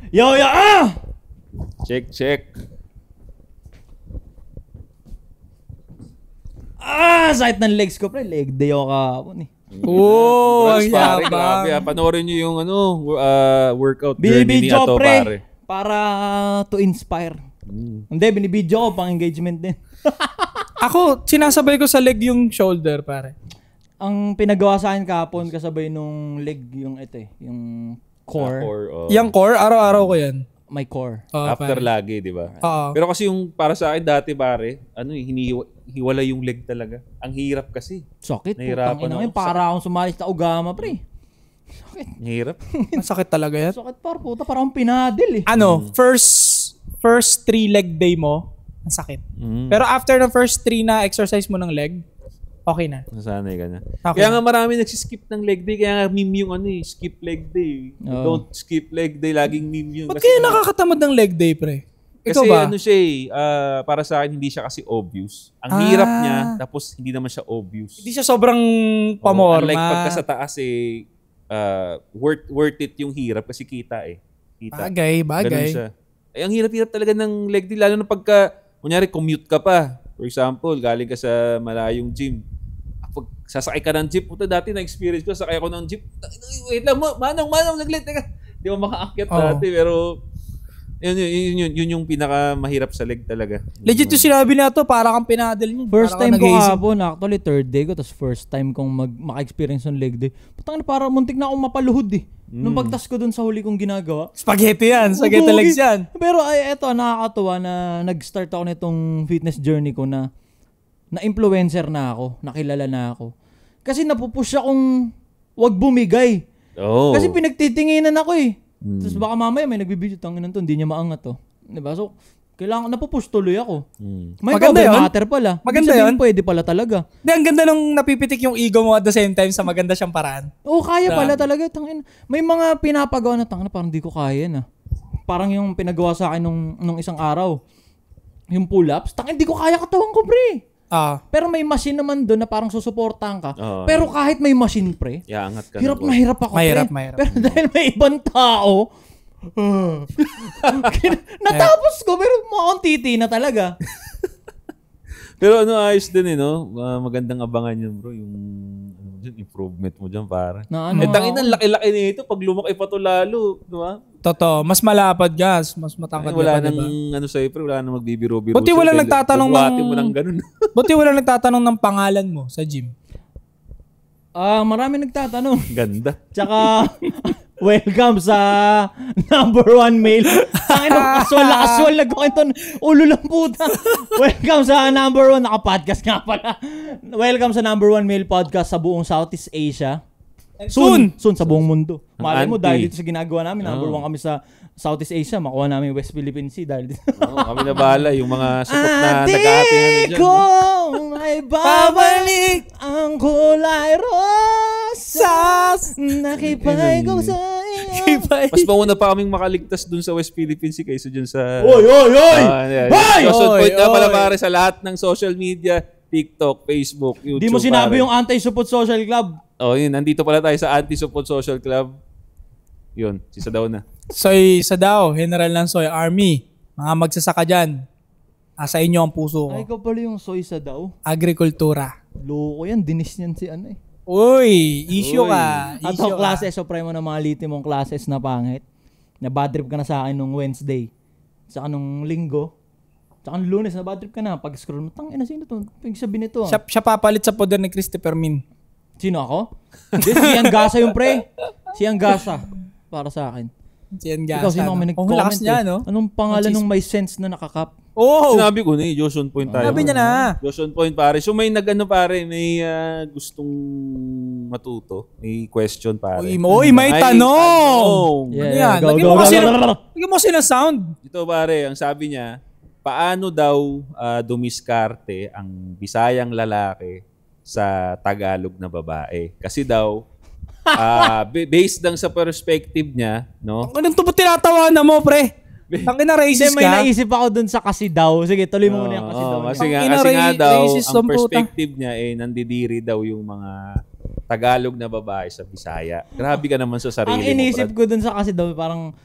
Yo, yo, ah! Check. Sakit ng legs ko, pre. Leg day ako kahapon eh. Oh, ang pare, yabang. grabe. Panoorin nyo yung workout journey ni Binibidyo Ato, ko, pre. pare. Para to inspire. Hindi, binibidyo ko pang engagement din. Ako, sinasabay ko sa leg yung shoulder, pare. Ang pinagawa sa akin kahapon kasabay nung leg yung ito eh, yung core. Yung core, araw-araw ko yan. My core. After pare. lagi, di ba? Oo. Pero kasi yung para sa akin dati, pare, hiniwala yung leg talaga. Ang hirap kasi. Sakit. Nahirapan Putang ina ako. yun, para akong sumalis sa ugama, pre. Sakit. Ang hirap. Masakit talaga yan. Sakit par, puta. Parang pinadil eh. Ano, first 3 leg day mo, ang sakit. Pero after the first 3 na exercise mo ng leg, okay na. Nasanay ka na. Okay. Kaya nga marami nagsiskip ng leg day. Kaya nga meme yung skip leg day. Oo. Don't skip leg day. Laging meme yun. Ba't kaya nakakatamad ng leg day, pre? Ikaw Kasi ba? siya para sa akin, hindi siya kasi obvious. Ang hirap niya, tapos hindi naman siya obvious. Hindi siya sobrang pamorma. Unlike pagka sa taas worth it yung hirap kasi kita eh. Kita. Bagay. Ganun siya. Ang hirap-hirap talaga ng leg day. Lalo na pagka, kunyari, commute ka pa. For example, galing ka sa malayong gym. Pag sasakay ka ng jeep, puta dati na-experience ko, sakay ako ng jeep. Wait lang, manang, naglit. Di mo makaakyat dati, pero yun yung pinaka-mahirap sa leg talaga. Legit yung sinabi na to, para kang pinadel niya. First time ko kahapon, actually third day ko, tapos first time kong maka-experience ng leg day. Putang na, parang muntik na akong mapaluhod eh. Nung pagtas ko dun sa huli kong ginagawa. Spaghetti yan, spaghetti legs yan. Pero eto, nakakatuwa na nag-start ako nitong fitness journey ko na influencer na ako, nakilala na ako. Kasi napupush akong wag bumigay. Oh. Kasi pinagtitinginan ako eh. Tapos baka mamaya may nagbibideo, tangin to, hindi niya maangat to. Diba? So, kailangan, napupush tuloy ako. May Maganda cover yun. matter pala. Maganda Ibig sabihin, yun. pwede pala talaga. Hindi, ang ganda nung napipitik yung ego mo at the same time sa maganda siyang paraan. Oo, kaya pala talaga. Tangin. May mga pinapagawa na tangin, parang di ko kaya na. Parang yung pinagawa sa akin nung isang araw. Yung pull-ups, tangin, di ko kaya katawan ko, pre. Pero may machine naman doon na parang susuportahan ka. Pero kahit may machine, pre, Iangat ka hirap na. na hirap ako, Mahirap. pre. Pero dahil may ibang tao, natapos ko, pero mukhang titi na talaga. Pero ayos din no? Magandang abangan yun, bro. Yung improvement mo dyan, para. Tangin ang laki-laki nito. Pag lumaki pa to lalo, di ba? Totoo, mas malapad gas, mas matangkad Wala ka pa, nang diba? sa'yo, pre. Wala nang magbibiro-biro. Buti walang nagtatanong ng... mo ng ganun. Buti walang nagtatanong ng pangalan mo sa gym. Marami nagtatanong. Ganda. Tsaka, welcome sa #1 male. Tangin na, casual nagkwento. Ulo lang puta. Welcome sa #1, naka-podcast nga pala. Welcome sa #1 male podcast sa buong Southeast Asia. Soon sa buong mundo. Malay mo, dahil dito sa ginagawa namin, #1 kami sa Southeast Asia, makuha namin West Philippine Sea dahil dito. Kami na bahala. Yung mga support na nag-aating Ate kong ay babalik ang kulay rosas nakipay ko sa iyo. Mas mauna pa kaming makaligtas dun sa West Philippine Sea kaysa dun sa... Oy! Joson Point nga pala, pare, sa lahat ng social media, TikTok, Facebook, YouTube. Di mo sinabi pare. yung Anti-Support Social Club. Yun. Nandito pala tayo sa Anti-Support Social Club. Yun. Si Sadaw na. Soy Sadao, General ng Soy Army. Mga magsasaka dyan. Sa inyo ang puso ko. Ay, ikaw pala yung soy sa daw. Agrikultura. Loko yan. Dinis yan si ano eh. Uy, issue ka. At Issue ang klase, supremo ng mga liti mong classes na pangit. Na bad trip ka na sa akin nung Wednesday. Saka nung Linggo. Saka nung Lunes, na bad trip ka na. Pag-scroll mo, tangina, sino to? Pag-sabi nito. Siya papalit sa poder ni Christopher Min. Sino ako? Hindi, si Angasa yung pre. Si Angasa. Para sa akin. Si Angasa. Ikaw, sino kami nag-comment? Lakas niya, no? Anong pangalan nung may sense na nakakap? Sinabi ko na Joson Point tayo. Sabi niya na. Joson Point, pare. So may pare, may gustong matuto. May question, pare. Uy, may tanong! Yeah, Ano yan? go. Lagyan mo sila sound. Ito, pare, ang sabi niya, paano daw dumiskarte ang Bisayang lalaki sa Tagalog na babae? Kasi daw, based lang sa perspective niya, no? Anong ito ba tinatawanan mo, pre? Tangin na racist May ka? naisip ako dun sa kasi daw. Sige, tuloy mo muna yung kasi daw. Kasi nga daw, ang perspective niya nandidiri daw yung mga Tagalog na babae sa Bisaya. Grabe ka naman sa sarili mo. Ang inisip ko dun sa kasi daw parang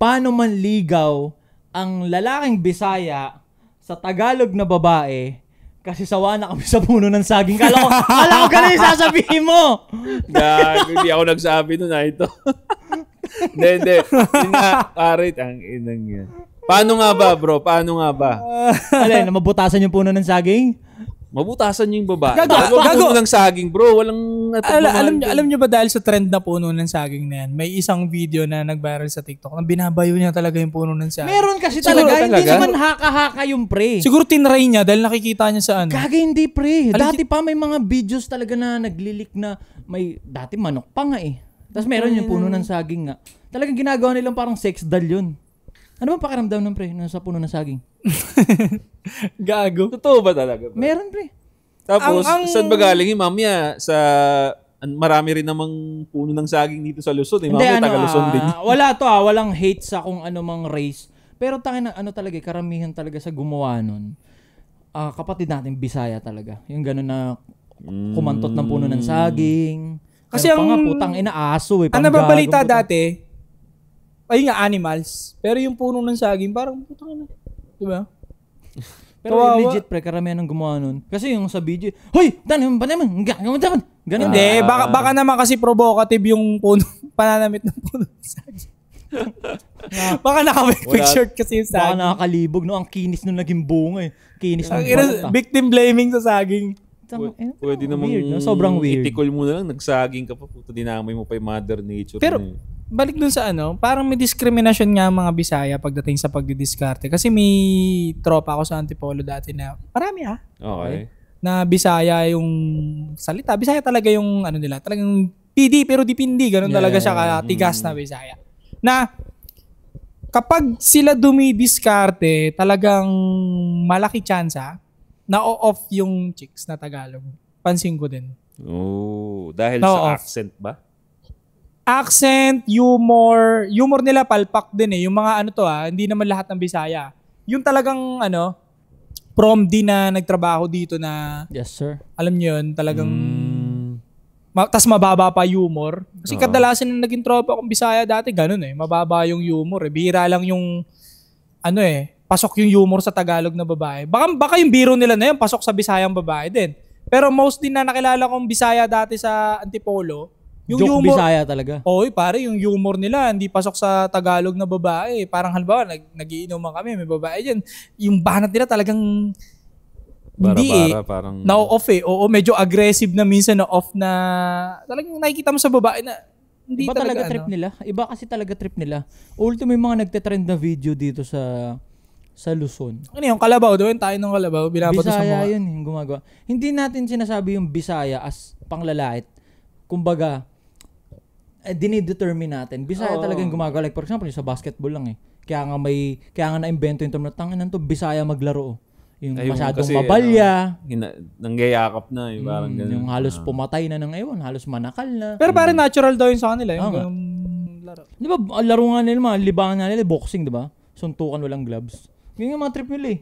paano manligaw ang lalaking Bisaya sa Tagalog na babae kasi sawa na kami sa puno ng saging. Kala ko ganun yung sasabihin mo. Hindi ako nagsabi nun ito. Hindi. Yun nga, Arit, ang inang yan. Paano nga ba, bro? Paano nga ba? Alin, mabutasan yung puno ng saging? Mabutasan yung babae. Gago. Puno ng saging, bro. Walang alam niyo ba dahil sa trend na puno ng saging na yan, may isang video na nag-viral sa TikTok na binabayo niya talaga yung puno ng saging. Meron kasi Siguro talaga. Hindi talaga? naman haka-haka yung pre. Siguro tinry niya dahil nakikita niya sa ano. Kage hindi pre. Dati pa may mga videos talaga na naglilik na may dati manok pa nga eh. Tapos meron yung puno ng saging nga. Talagang ginagawa nilang parang sex doll yun. Ano bang pakiramdam ng pre sa puno ng saging? Gago. Totoo ba talaga? Bro? Meron pre. Tapos, saan ba galing yung mamya? Marami rin namang puno ng saging dito sa Luzon. Mamya taga Luzon din. Wala to walang hate sa kung ano mang race. Pero tangina talaga, karamihan talaga sa gumawa nun. Kapatid natin Bisaya talaga. Yung gano'n na kumantot ng puno ng saging. Kasi ang nga putang aso eh. Ang nababalita dati, ayun nga animals. Pero yung puno ng saging parang putang ina. Diba? Pero legit pre, karamihan ng gumawa nun. Kasi yung sa video, hoy, tanim ba naman? Ganun. Hindi, baka naman kasi provocative yung puno, pananamit ng puno ng saging. Baka naka-picture kasi yung saging. Baka nakakalibog, no? Ang kinis nung naging bunga eh. Kinis ng balat. Victim blaming sa saging. Pwede namang weird, no? Sobrang weird. itikol mo na lang, nagsaging ka pa, puto dinamay mo pa yung Mother Nature. Pero, balik dun sa parang may discrimination nga mga Bisaya pagdating sa pagdidiskarte. Kasi may tropa ako sa Antipolo dati na, marami Okay. na Bisaya yung salita. Bisaya talaga yung nila, talagang PD pero dipindi. Ganun talaga siya katigas na Bisaya. Na, kapag sila dumidiskarte, talagang malaki tsansa na off yung chicks na Tagalog. Pansin ko din. Oh, dahil sa accent ba? Accent, humor nila palpak din eh. Yung mga hindi naman lahat ng Bisaya. Yung talagang prom din na nagtrabaho dito na yes sir. Alam niyo yun, talagang tas mababa pa humor. Kasi kadalasan na naging tropa kong Bisaya dati, ganun eh. Mababa yung humor eh. Bihira lang yung pasok yung humor sa Tagalog na babae. Baka yung biro nila na yun, pasok sa Bisayang babae din. Pero most din na nakilala kong Bisaya dati sa Antipolo, yung joke humor, Bisaya talaga. Oy, pare, yung humor nila hindi pasok sa Tagalog na babae. Parang halimbawa, nagiinuman kami, may babae diyan. Yung banat nila talagang parang na-off eh. Oo, medyo aggressive na minsan na off na talagang nakikita mo sa babae na hindi Iba talaga trip nila. Iba kasi talaga trip nila. Ultimo yung mga nagte-trend na video dito sa Luzon. Ano yung Kalabaw? Doon tayo ng Kalabaw. Binabato sa Bisaya mga. yun yung gumagawa. Hindi natin sinasabi yung Bisaya as panglalait. Kumbaga, dinidetermine natin. Bisaya talaga yung gumagawa. Like for example, yung sa basketball lang eh. Kaya nga na-invento yung term na tangan to Bisaya maglaro. Yung masyadong kasi, mabalya. Nangyayakap na. Yung parang ganun. Yung halos pumatay na ng ewan. Halos manakal na. Pero parang natural daw yun sa kanila. Yung laro. Di ba, laro nga nila, mga libangan nga nila, boxing, di ba? Suntukan walang gloves. Yun yung mga trip nila eh.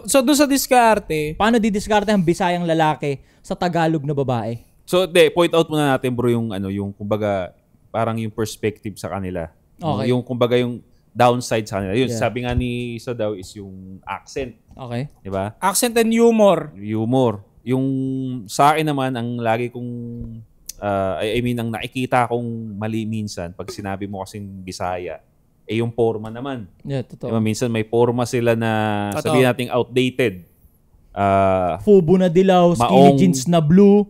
So doon sa diskarte. Paano didiskarte ang Bisayang lalaki sa Tagalog na babae? So, point out muna natin bro yung yung kumbaga parang yung perspective sa kanila. Okay. Yung kumbaga yung downside sa kanila. Yun, sabi nga ni Isa daw is yung accent. Okay. 'Di ba? Accent and humor. Humor. Yung sa akin naman ang lagi kong ang nakikita kong mali minsan pag sinabi mo kasing Bisaya yung forma naman. Yeah, totoo. Diba, minsan may forma sila na sabihin nating outdated. Fubo na dilaw, skinny jeans na blue.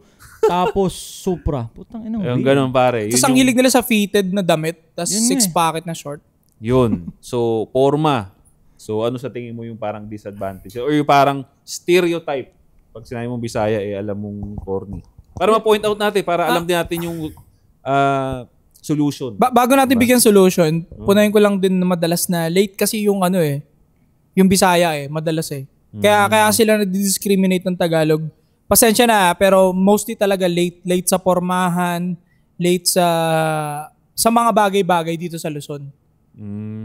Tapos Supra. Putang ina. Yung ganun pare. Tapos ang hilig nila sa fitted na damit. Tapos 6-pocket na short. Yun. So, forma. So, ano sa tingin mo yung parang disadvantage? Or yung parang stereotype? Pag sinabi mong Bisaya, alam mong corny. Para ma-point out natin, para alam din natin yung solution. Bago natin bigyan solution, punayin ko lang din na madalas na late kasi yung yung Bisaya madalas eh. Kaya sila nadi-discriminate ng Tagalog. Pasensya na pero mostly talaga late sa pormahan, late sa mga bagay-bagay dito sa Luzon.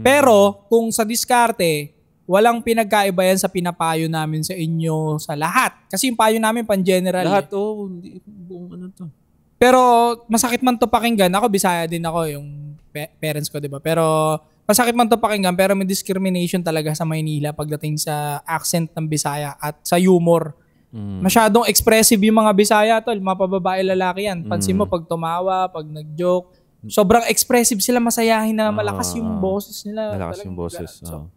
Pero kung sa diskarte, walang pinagkaiba yan sa pinapayo namin sa inyo sa lahat. Kasi yung payo namin pan-general. Lahat buong to. Pero masakit man to pakinggan. Ako, Bisaya din ako, yung parents ko, di ba? Pero masakit man to pakinggan, pero may discrimination talaga sa Maynila pagdating sa accent ng Bisaya at sa humor. Masyadong expressive yung mga Bisaya, tol. Mapababae, lalaki yan. Pansin mo pag tumawa, pag nag-joke. Sobrang expressive sila, masayahin na malakas yung boses nila. Malakas yung boses. So,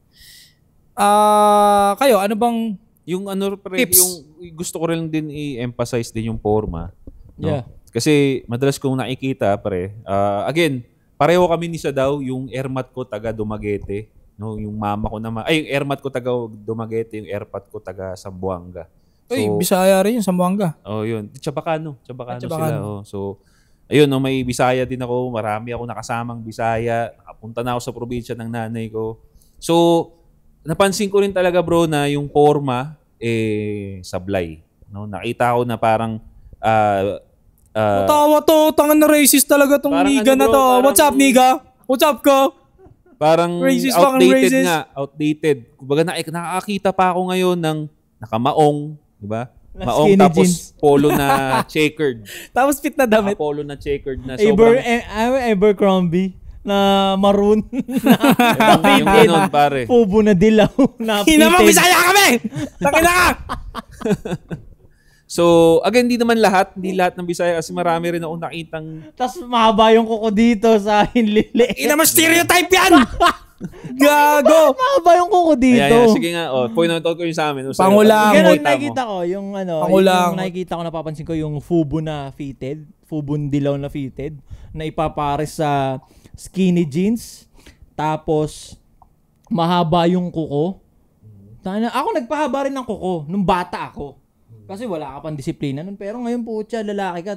kayo, ano bang yung ano tips? Yung gusto ko rin din i-emphasize din yung forma. No? Yeah. Kasi madalas kong nakikita again, pareho kami ni Sadaw, yung airmat ko taga Dumaguete, no, yung mama ko naman, yung airmat ko taga Dumaguete, yung airpat ko taga Zamboanga. So, Bisaya rin yung Zamboanga. Oh, yun. Chabacano Chabacano. sila. Oh. So, ayun, no, may Bisaya din ako, marami ako nakasamang Bisaya. Nakapunta na ako sa probinsya ng nanay ko. So, napansin ko rin talaga, bro, na yung forma sablay, no? Nakita ko na parang tawa to, tangan na racist talaga tong niga na to. Parang, What's up, niga? What's up, ko? Parang Racist, outdated racist. nga. Outdated. Kumbaga nakakakita pa ako ngayon ng nakamaong, di ba? Na Maong skinny tapos jeans. polo na checkered. Tapos fit na damit. Polo na checkered na sobrang... Abercrombie na maroon. yung ganun, pare. Fubo na dilaw. Na Hindi naman, fitted. Bisaya kami! Takina ka! So, again, hindi lahat ng Bisaya kasi marami rin ako nakitang... Tapos mahaba yung kuko dito sa hinlili. Ina mo, stereotype yan! Gago! Mahaba yung kuko dito. Ayan, sige nga, point out ko yung sa amin. Pangulang. Ganun Nakita mo. nakikita ko yung Pangulang. yung nakikita ko, napapansin ko yung fubo na fitted, fubo dilaw na fitted na ipapares sa skinny jeans. Tapos mahaba yung kuko. Ako nagpahaba rin ng kuko nung bata ako. Kasi wala ka pang disiplina nun. Pero ngayon po, lalaki ka,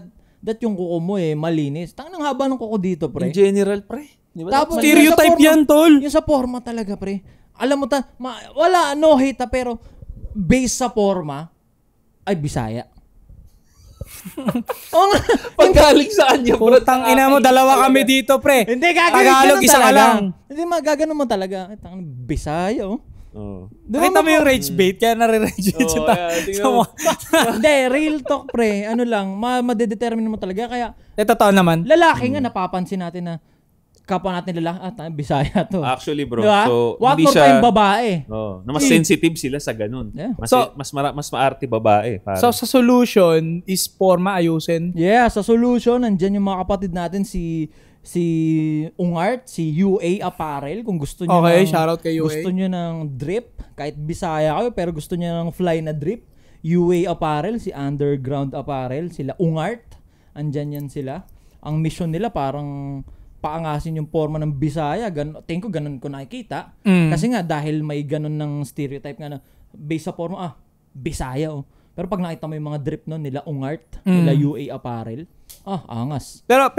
yung kuko mo malinis. Tangan ang haba ng kuko dito, pre. In general, pre. Di ba? Tapos Stereotype yan, tol. Yung sa forma talaga, pre. Alam mo wala, no hate pero base sa forma ay Bisaya. Oh, Paggaling sa kanya, bro. Putang ina mo, dalawa kami dito, pre. hindi, Tagalog, isa ka lang. Hindi, gaganon mo talaga. Tangan, Bisaya, oh. Oh. Nakita mo yung rage bait, kaya nare-rage bait siya. Tingnan mo. Hindi, real talk, pre. Ano lang, madedetermine mo talaga. Kaya, Totoo naman. lalaki nga, napapansin natin na kapwa natin lalaki, Bisaya to. Actually, bro. Diba? So, What hindi more siya... pa yung babae? na mas sensitive sila sa ganun. Yeah. Mas maarte babae. Para. So, sa solution is forma ayusin. Yeah, sa solution, nandyan yung mga kapatid natin si Ungart, si UA Apparel, kung gusto niyo Okay, shoutout kay UA. Gusto niyo ng drip, kahit Bisaya kayo, pero gusto niyo ng fly na drip, UA Apparel, si Underground Apparel, sila Ungart, andyan yan sila. Ang mission nila parang paangasin yung forma ng Bisaya, tingin ko ganun ko nakikita. Kasi nga dahil may ganun ng stereotype nga na base sa forma, Bisaya oh. Pero pag nakita mo yung mga drip no nila Ungart, nila UA Apparel, angas. Pero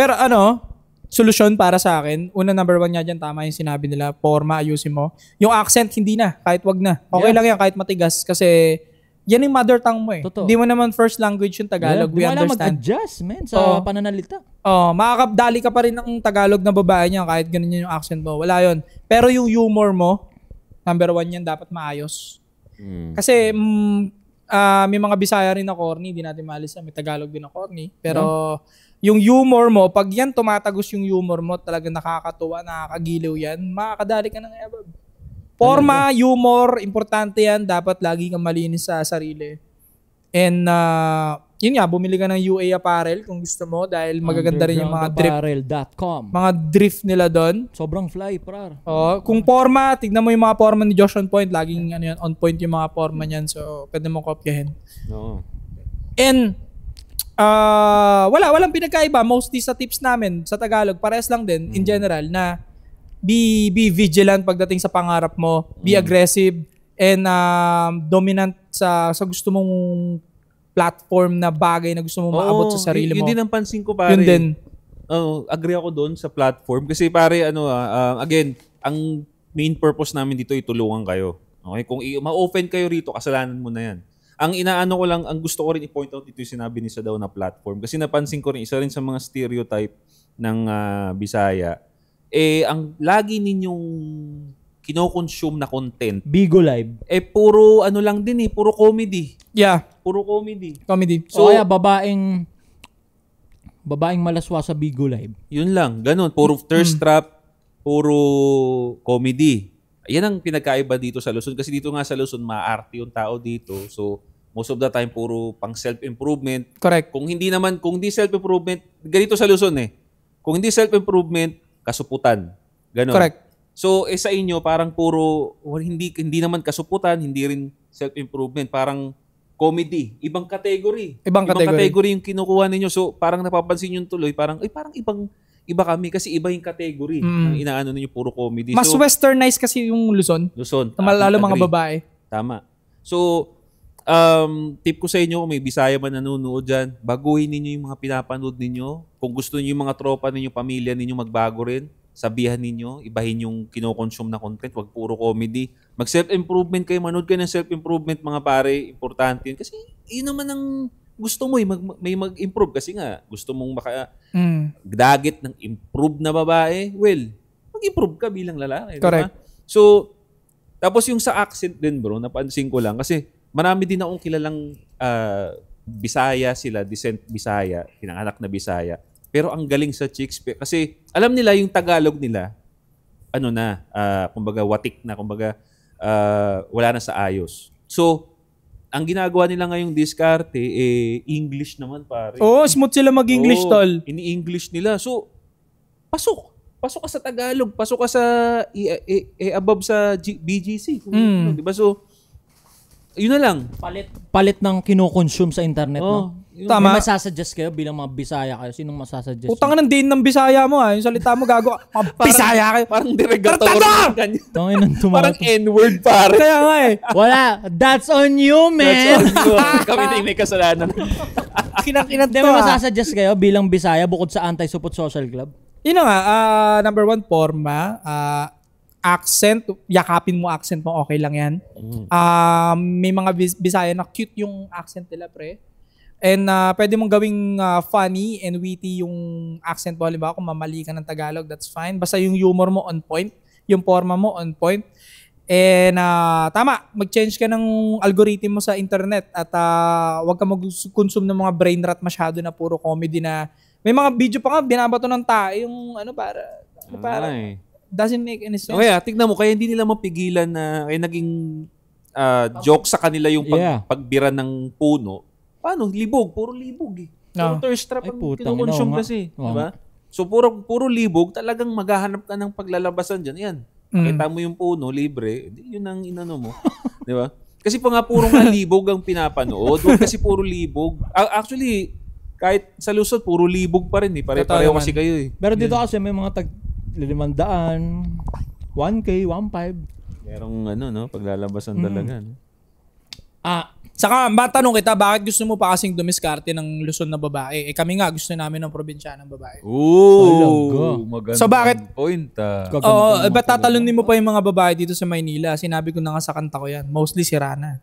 solusyon para sa akin, number 1 nga dyan, tama yung sinabi nila, forma, ayusin mo. Yung accent, hindi na, kahit wag na. Okay lang yan, kahit matigas, kasi yan yung mother tongue mo eh. Totoo. Hindi mo naman first language yung Tagalog, we Di mo alam understand. mag-adjust, man, sa pananalita. Makakadali ka pa rin ng Tagalog na babae niya, kahit ganun yung accent mo. Wala yun. Pero yung humor mo, number 1 yan, dapat maayos. Kasi, may mga Bisaya rin na corny, hindi natin maalis na, may Tagalog din na corny. Pero, yung humor mo, pag yan tumatagos yung humor mo, talagang nakakatuwa, nakakagiliw yan, makakadali ka ng ebab. Forma, humor, importante yan. Dapat lagi kang malinis sa sarili. And, yun nga, bumili ka ng UA Apparel kung gusto mo dahil magaganda rin yung mga drip. Undergroundapparel.com. Mga drift nila doon. Sobrang fly, prar. Kung forma, tignan mo yung mga forma ni Josh on point. Laging on point yung mga forma niyan. So, pwede mo kopyahin. No. And, walang pinagkaiba. Mostly sa tips namin sa Tagalog, parehas lang din in general na be vigilant pagdating sa pangarap mo, be aggressive, and dominant sa gusto mong platform na bagay na gusto mong maabot sa sarili mo. Yun din ang pansin ko, pare. Yun din. Agree ako doon sa platform. Kasi pare, again, ang main purpose namin dito ay tulungan kayo. Okay? Kung ma-open kayo rito, kasalanan mo na yan. Ang inaano ko lang, ang gusto ko rin i-point out dito yung sinabi ni Sadaw na platform. Kasi napansin ko rin, isa rin sa mga stereotype ng Bisaya, ang lagi ninyong kino-consume na content, Bigo Live. puro lang din puro comedy. Yeah, Puro comedy. comedy. So, kaya babaeng Babaeng malaswa sa Bigo Live. Yun lang. Ganun. Puro thirst trap. Puro comedy. Yan ang pinagkaiba dito sa Luzon. Kasi dito nga sa Luzon, maarte yung tao dito. So, most of the time, puro pang self-improvement. Correct. Kung hindi self-improvement, ganito sa Luzon eh. Kung hindi self-improvement, kasuputan. Ganun. Correct. So, sa inyo, parang puro, hindi naman kasuputan, hindi rin self-improvement. Parang comedy. Ibang category. Ibang category yung kinukuha ninyo. So, parang napapansin yung tuloy, parang iba kami kasi iba yung category. Ang inaano ninyo, puro comedy. Mas westernized kasi yung Luzon. Lalo mga babae. Tama. So, tip ko sa inyo, kung may Bisaya man nanonood dyan, baguhin ninyo yung mga pinapanood ninyo. Kung gusto niyo yung mga tropa ninyo, pamilya ninyo magbago rin, sabihan ninyo, ibahin yung kinokonsume na content, wag puro comedy. Mag-self-improvement kayo, manood kayo ng self-improvement mga pare, importante yun. Kasi yun naman ang gusto mo may mag-improve kasi nga gusto mong dagit ng improve na babae. Well, mag-improve ka bilang lalaki. Correct. Diba? So, tapos yung sa accent din bro, napansin ko lang kasi marami din akong kilalang Bisaya sila, descent Bisaya, pinanganak na Bisaya. Pero ang galing sa chicks kasi alam nila yung Tagalog nila, kumbaga watik na, kumbaga wala na sa ayos. So, ang ginagawa nila ngayong diskarte, English naman pare. Oo, smooth sila mag-English, tol. Ini-English nila. So, pasok ka sa Tagalog, pasok ka sa above sa BGC. Diba? So, yun na lang. Palit ng kinokonsume sa internet, no? Tama. May masasuggest kayo bilang mga Bisaya kayo? Sinong masasuggest? Utang ng din ng Bisaya mo Yung salita mo gago. Bisaya kayo. Parang derogatory. Parang N-word pare. Kaya nga Wala. That's on you, man. That's on you. Kami na yung may kasalanan. Kinang-kinang May masasuggest kayo bilang Bisaya bukod sa Anti-Supot Social Club? Yun nga. Number 1, forma. Accent. Yakapin mo accent mo. Okay lang yan. May mga Bisaya na cute yung accent nila, pre. And pwede mong gawing funny and witty yung accent mo. Halimbawa, kung mamali ka ng Tagalog, that's fine. Basta yung humor mo on point. Yung forma mo on point. And tama, mag-change ka ng algorithm mo sa internet at wag ka mag-consume ng mga brain rot masyado na puro comedy na may mga video pa nga, binabato ng tayo yung para doesn't make any sense. Okay, tignan mo, kaya hindi nila mapigilan na kaya naging joke sa kanila yung pagbira ng puno. Paano? Libog. Puro libog eh. Puro thirst trap ang kinukonsume kasi. Diba? So, puro libog. Talagang maghahanap ka ng paglalabasan dyan. Yan. Kita mo yung puno, libre. Yun ang inano mo. Diba? Kasi pa nga puro nga libog ang pinapanood. Kasi puro libog. Actually, kahit sa Luzon, puro libog pa rin eh. Pare-pareho kasi kayo eh. Pero dito kasi may mga 500, 1K, 1.5. Merong paglalabasan talaga. No? Saka, matanong kita, bakit gusto mo pa kasing dumiskarte ng Luzon na babae? Kami nga, gusto namin ng probinsya ng babae. Maganda. So, bakit? Point. Ba't tatalunin mo pa yung mga babae dito sa Maynila? Sinabi ko na nga sa kanta ko yan. Mostly si Rana.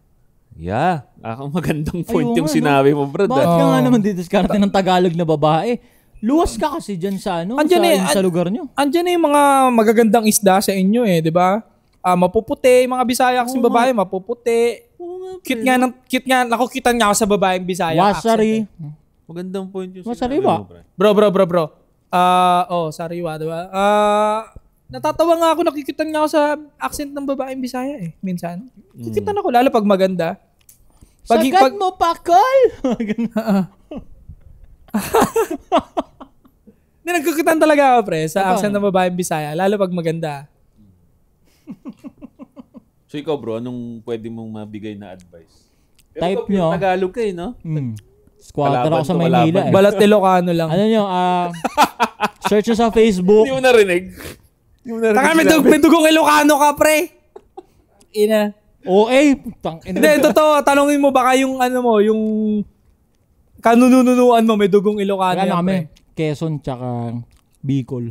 Yeah. Magandang point yung sinabi mo, bro. Bakit ka nga naman didiskarte ng Tagalog na babae? Luwas ka kasi dyan sa sa lugar nyo. Andyan yung mga magagandang isda sa inyo di ba? Mapuputi, mga Bisaya kasi babae, mapuputi. Cute nga, nakukitan nga ako sa babaeng Bisaya. Wasari. Magandang point yung Wasariwa. Bro. Sariwa, diba? Natatawa nga ako, nakikitan nga ako sa accent ng babaeng Bisaya minsan. Kikitan ako, lalo pag maganda. Sagad mo pa, Col! Nagkukitan talaga ako, pre, sa accent ng babaeng Bisaya, lalo pag maganda. So ikaw bro, anong pwede mong mabigay na advice? Type nyo. Tagalog kayo, no? Squatter ako sa Maynila Balat Ilocano lang. Ano nyo, search nyo sa Facebook. Hindi mo narinig. Taka, may dugong Ilocano ka, pre. Ina. Hindi, totoo. Tanongin mo baka yung yung kanununuan mo, may dugong Ilocano yan, pre. Quezon tsaka Bicol.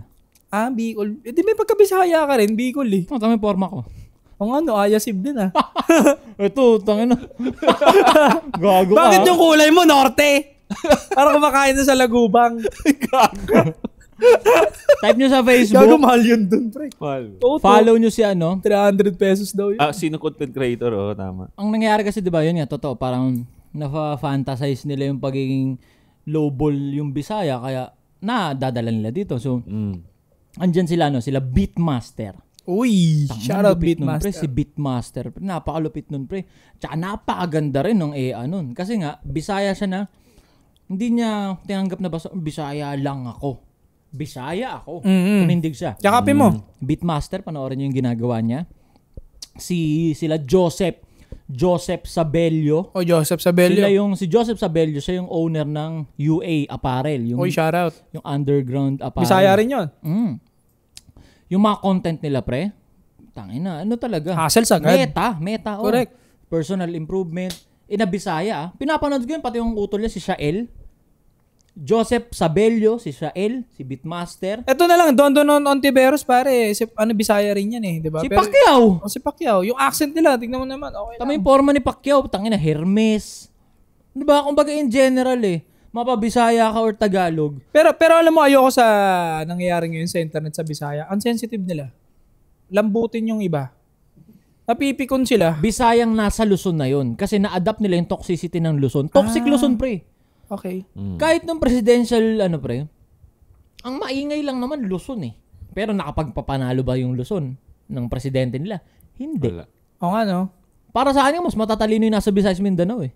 Bicol. Di may pagkabisaya ka rin, Bicol eh. Tama yung forma ko. Ayasib din Ito, tangina. Gago ka. Bakit yung kulay mo, norte? Para kumakain na sa lagubang. Gago. Type nyo sa Facebook. Gago, mahal yun dun, pre. Follow nyo si 300 pesos daw yun. Sino content creator? Tama. Ang nangyayari kasi, di ba, yun nga, totoo. Parang na-fantasize nila yung pagiging lowball yung Bisaya kaya nadadala nila dito. So, Mm. andyan sila, sila Beatmaster. Uy, shout out Lupit nun, Beatmaster. pre, si Beatmaster. Napakalupit nun, pre. Tsaka napakaganda rin ng EA nun. Kasi nga, Bisaya siya na, hindi niya tinanggap na Bisaya lang ako. Bisaya ako. Tumindig siya. Yakapin mo. Beatmaster, panoorin niyo yung ginagawa niya. Sila Joseph Sabello. O Joseph Sabello. Si Joseph Sabello, siya yung owner ng UA Apparel. Yung, Uy, shout out. yung underground apparel. Bisaya rin yun. Yung mga content nila, pre, tangina, ano talaga? Hassle sagad. Meta. Oh. Correct. Personal improvement. Bisaya, pinapanood ko yun, pati yung utol niya, si Shael. Joseph Sabello, si Shael, si Beatmaster. Ito na lang, Don Ontiveros, pare. Bisaya rin yan eh, di ba? Si Pacquiao. Si Pacquiao. Yung accent nila, tignan mo naman. Okay Tama lang. yung forma ni Pacquiao, tangina, Hermes. Di ba? Kumbaga in general mapabisaya ka or Tagalog. Pero alam mo, ayoko sa nangyayari ngayon sa internet sa Bisaya. Ang sensitive nila. Lambutin yung iba. Napipikon sila. Bisayang nasa Luzon na yun. Kasi na-adapt nila yung toxicity ng Luzon. Toxic Luzon, pre. Okay. Kahit nung presidential, pre, ang maingay lang naman Luzon eh. Pero nakapagpapanalo ba yung Luzon ng presidente nila? Hindi. Wala. O nga, no? Para sa akin, mas matatalino yung nasa Visayas Mindanao eh.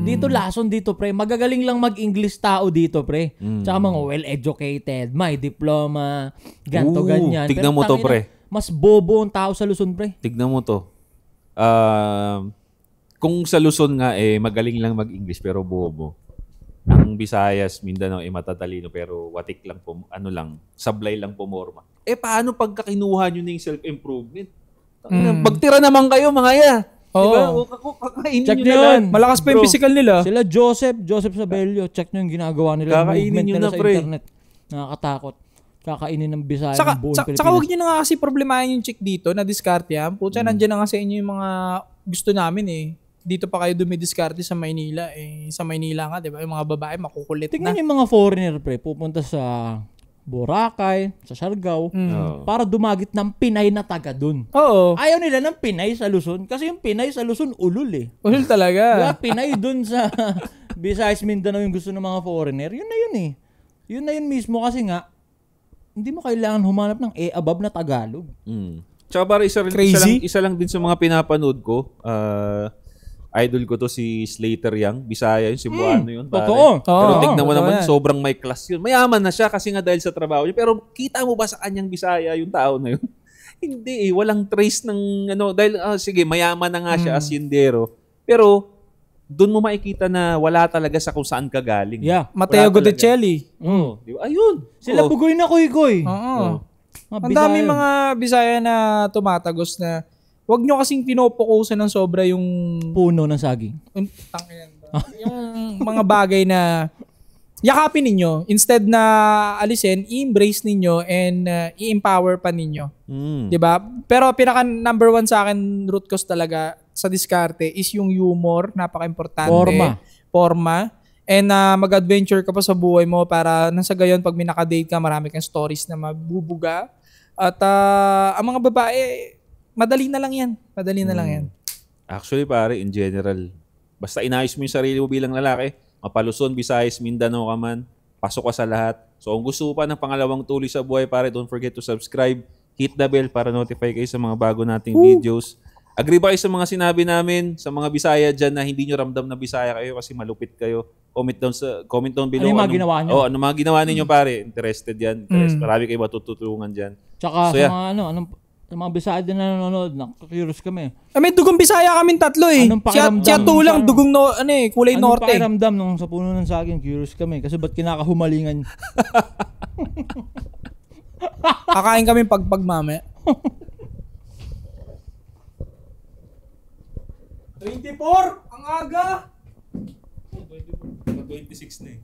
Dito lason dito, pre. Magagaling lang mag-English tao dito, pre. Tsaka mga well-educated, may diploma, ganto, ganyan. Tignan Pero mo to, tangina, pre. Mas bobo ang tao sa Luzon, pre. Tignan mo to. Kung sa Luzon nga, magaling lang mag-English pero bobo. Ang Visayas, Mindanao, matatalino pero watik lang po, sablay lang pumorma. Paano pagka kinuha nyo na yung self-improvement? Pagtira naman kayo, mga ya. Oo. Diba? Kakainin Check nyo nyo na yun. lang. Malakas pa yung Bro. physical nila. Sila Joseph Sabello. Check nyo yung ginagawa nila. Kakainin Movement nyo nila na, sa pre. internet. Nakakatakot. Kakainin ng Bisaya Saka, ng buong Pilipinas. saka huwag nyo na nga kasi problemahin yung chick dito na diskarte yan. Pucha, nandiyan na nga sa inyo yung mga gusto namin eh. Dito pa kayo dumidiskarte sa Maynila eh. Sa Maynila nga, di ba? Yung mga babae makukulit Tingnan na. yung mga foreigner, pre. Pupunta sa Boracay, sa Siargao, para dumagit ng Pinay na taga dun. Oo. Ayaw nila ng Pinay sa Luzon kasi yung Pinay sa Luzon ulul eh. Ulul talaga. Diba? Pinay dun sa Visayas Mindanao yung gusto ng mga foreigner. Yun na yun eh. Yun na yun mismo kasi nga hindi mo kailangan humanap ng above na Tagalog. Tsaka para Crazy? isa lang din sa mga pinapanood ko. Idol ko to si Slater Young. Bisaya yun, Cebuano yun. Pare. Totoo. Pero Oo, tignan mo totoo naman, yan. sobrang may class yun. Mayaman na siya kasi nga dahil sa trabaho niya. Pero kita mo ba sa kanyang Bisaya yung tao na yun? Hindi eh. Walang trace ng dahil sige, mayaman na nga siya asyendero. Pero doon mo makikita na wala talaga sa kung saan ka galing. Yeah. Mateo Wala talaga. Godicelli. Oh, di ba? Ayun. Sila Oh. Pugoy na Kuy-Kuy. Oo. Mga Ang dami Bisaya. mga Bisaya na tumatagos na wag nyo kasing pinopokusan ng sobra yung puno ng saging. yung mga bagay na yakapin ninyo instead na alisin, i-embrace ninyo and i-empower pa ninyo. 'Di ba? Pero pinaka number one sa akin root cause talaga sa diskarte is yung humor, napaka-importante. Forma. And mag-adventure ka pa sa buhay mo para nasa gayon pag may naka-date ka, marami kang stories na mabubuga. At ang mga babae, madali na lang yan. Actually, pare, in general, basta inayos mo yung sarili mo bilang lalaki, Mapaluzon, Visayas, Mindanao ka man, pasok ka sa lahat. So, kung gusto pa ng pangalawang tuloy sa buhay, pare, don't forget to subscribe, hit the bell para notify kayo sa mga bago nating videos. Agree ba kayo sa mga sinabi namin, sa mga Bisaya dyan na hindi nyo ramdam na Bisaya kayo kasi malupit kayo? Comment down below. Ano yung mga ginawa nyo? Ano mga ginawa ninyo, pare? Interested yan. Marami kayo matutulungan dyan. Tsaka So, sa yeah. mga sa mga Bisaya din na nanonood, curious kami. May dugong Bisaya kaming tatlo eh. Anong pakiramdam? Siya tulang dugong kulay Anong norte. pakiramdam nung sa puno ng saging? Curious kami. Kasi ba't kinakahumalingan? Kakain kami pagmame. 24! Ang aga! 26 na eh.